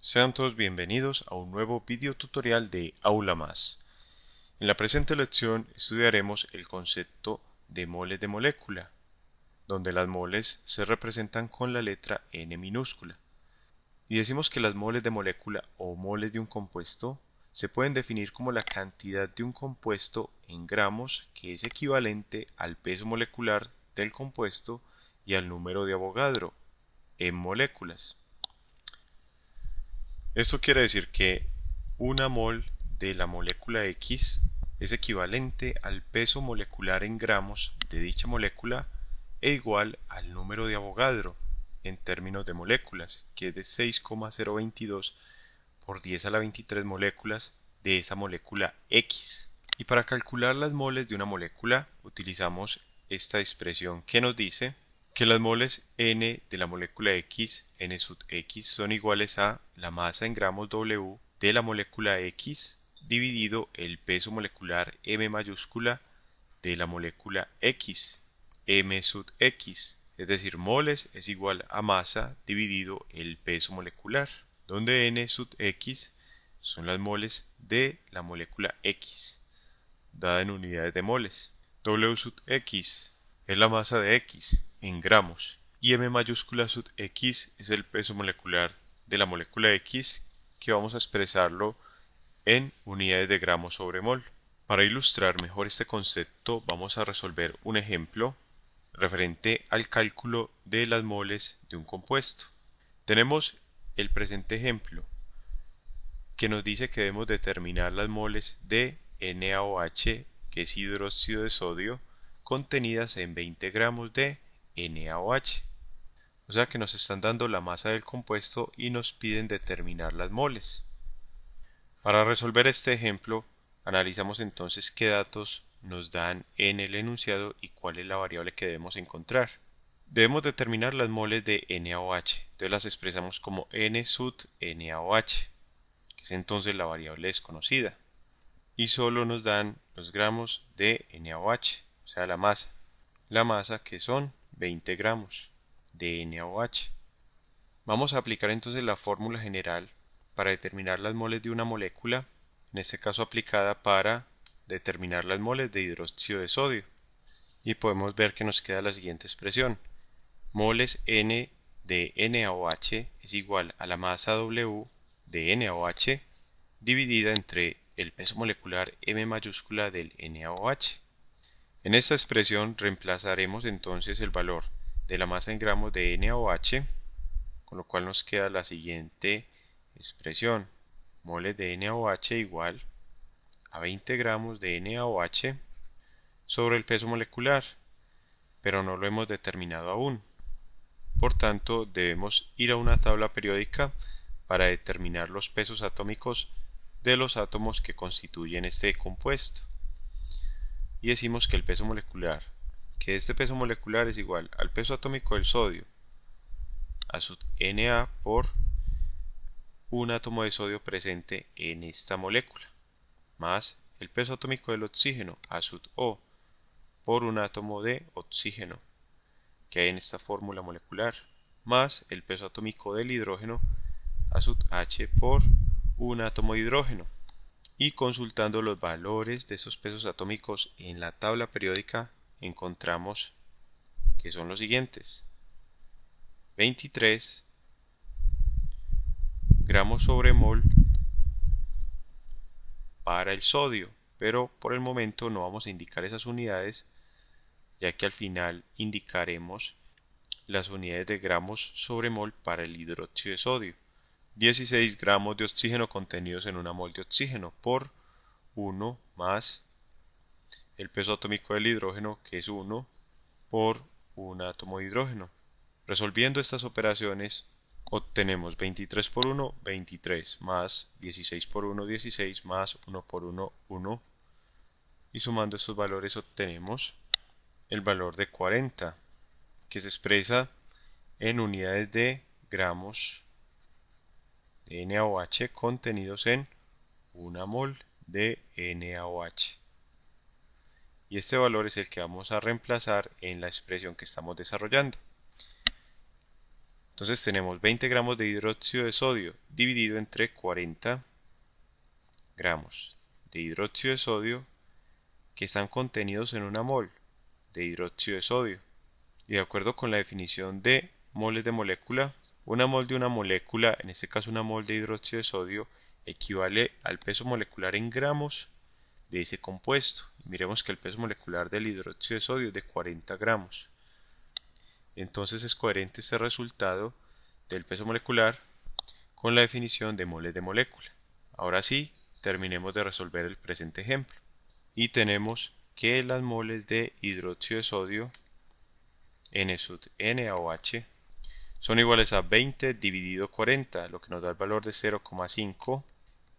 Sean todos bienvenidos a un nuevo video tutorial de Aula Más. En la presente lección estudiaremos el concepto de moles de molécula, donde las moles se representan con la letra N minúscula. Y decimos que las moles de molécula o moles de un compuesto se pueden definir como la cantidad de un compuesto en gramos que es equivalente al peso molecular del compuesto y al número de Avogadro en moléculas. Esto quiere decir que una mol de la molécula X es equivalente al peso molecular en gramos de dicha molécula e igual al número de Avogadro en términos de moléculas, que es de 6,022 por 10 a la 23 moléculas de esa molécula X. Y para calcular las moles de una molécula utilizamos esta expresión que nos dice que las moles N de la molécula X, N sub X, son iguales a la masa en gramos W de la molécula X dividido el peso molecular M mayúscula de la molécula X, M sub X, es decir, moles es igual a masa dividido el peso molecular, donde N sub X son las moles de la molécula X, dada en unidades de moles. W sub X es la masa de X en gramos y M mayúscula sub X es el peso molecular de la molécula X, que vamos a expresarlo en unidades de gramos sobre mol. Para ilustrar mejor este concepto vamos a resolver un ejemplo referente al cálculo de las moles de un compuesto. Tenemos el presente ejemplo que nos dice que debemos determinar las moles de NaOH, que es hidróxido de sodio, contenidas en 20 gramos de NaOH. O sea que nos están dando la masa del compuesto y nos piden determinar las moles. Para resolver este ejemplo, analizamos entonces qué datos nos dan en el enunciado y cuál es la variable que debemos encontrar. Debemos determinar las moles de NaOH, entonces las expresamos como N sub NaOH, que es entonces la variable desconocida. Y solo nos dan los gramos de NaOH, o sea la masa que son 20 gramos de NaOH. Vamos a aplicar entonces la fórmula general para determinar las moles de una molécula, en este caso aplicada para determinar las moles de hidróxido de sodio. Y podemos ver que nos queda la siguiente expresión. Moles N de NaOH es igual a la masa W de NaOH dividida entre el peso molecular M mayúscula del NaOH. En esta expresión reemplazaremos entonces el valor de la masa en gramos de NaOH, con lo cual nos queda la siguiente expresión: moles de NaOH igual a 20 gramos de NaOH sobre el peso molecular, pero no lo hemos determinado aún. Por tanto, debemos ir a una tabla periódica para determinar los pesos atómicos de los átomos que constituyen este compuesto. Y decimos que el peso molecular, que este peso molecular es igual al peso atómico del sodio a sub Na por un átomo de sodio presente en esta molécula, más el peso atómico del oxígeno A sub O por un átomo de oxígeno que hay en esta fórmula molecular, más el peso atómico del hidrógeno A sub H por un átomo de hidrógeno. Y consultando los valores de esos pesos atómicos en la tabla periódica encontramos que son los siguientes: 23 gramos sobre mol para el sodio, pero por el momento no vamos a indicar esas unidades, ya que al final indicaremos las unidades de gramos sobre mol para el hidróxido de sodio. 16 gramos de oxígeno contenidos en una mol de oxígeno por 1 más el peso atómico del hidrógeno, que es 1 por un átomo de hidrógeno. Resolviendo estas operaciones obtenemos 23 por 1, 23, más 16 por 1, 16, más 1 por 1, 1. Y sumando estos valores obtenemos el valor de 40, que se expresa en unidades de gramos de NaOH contenidos en una mol de NaOH. Y este valor es el que vamos a reemplazar en la expresión que estamos desarrollando. Entonces tenemos 20 gramos de hidróxido de sodio dividido entre 40 gramos de hidróxido de sodio que están contenidos en una mol de hidróxido de sodio. Y de acuerdo con la definición de moles de molécula, una mol de una molécula, en este caso una mol de hidróxido de sodio, equivale al peso molecular en gramos de ese compuesto. Y miremos que el peso molecular del hidróxido de sodio es de 40 gramos. Entonces es coherente este resultado del peso molecular con la definición de moles de molécula. Ahora sí, terminemos de resolver el presente ejemplo. Y tenemos que las moles de hidróxido de sodio N sub NaOH son iguales a 20 dividido 40, lo que nos da el valor de 0,5.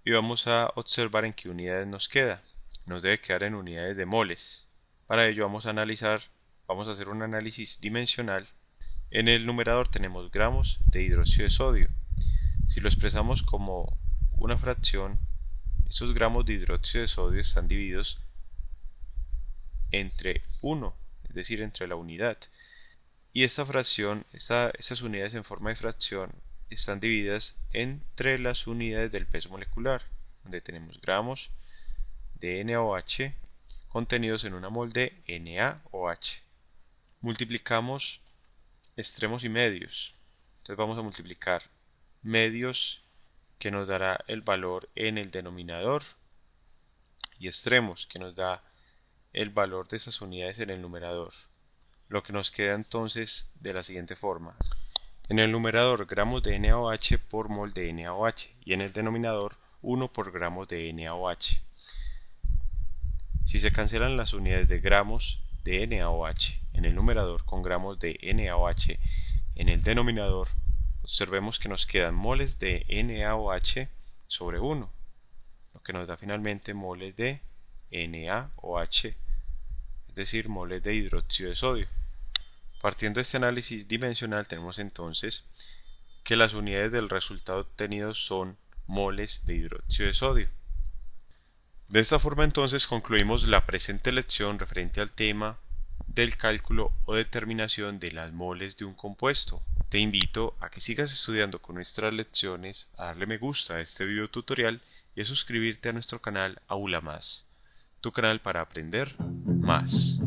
Y vamos a observar en qué unidades nos queda. Nos debe quedar en unidades de moles. Para ello vamos a hacer un análisis dimensional. En el numerador tenemos gramos de hidróxido de sodio. Si lo expresamos como una fracción, esos gramos de hidróxido de sodio están divididos entre 1, es decir, entre la unidad. Y esta fracción, estas unidades en forma de fracción están divididas entre las unidades del peso molecular, donde tenemos gramos de NaOH contenidos en una mol de NaOH. Multiplicamos extremos y medios. Entonces vamos a multiplicar medios, que nos dará el valor en el denominador, y extremos, que nos da el valor de esas unidades en el numerador. Lo que nos queda entonces de la siguiente forma: en el numerador gramos de NaOH por mol de NaOH, y en el denominador 1 por gramos de NaOH. Si se cancelan las unidades de gramos de NaOH en el numerador con gramos de NaOH en el denominador, observemos que nos quedan moles de NaOH sobre 1, lo que nos da finalmente moles de NaOH, es decir, moles de hidróxido de sodio. Partiendo de este análisis dimensional, tenemos entonces que las unidades del resultado obtenido son moles de hidróxido de sodio. De esta forma entonces concluimos la presente lección referente al tema del cálculo o determinación de las moles de un compuesto. Te invito a que sigas estudiando con nuestras lecciones, a darle me gusta a este video tutorial y a suscribirte a nuestro canal Aula Más, tu canal para aprender más.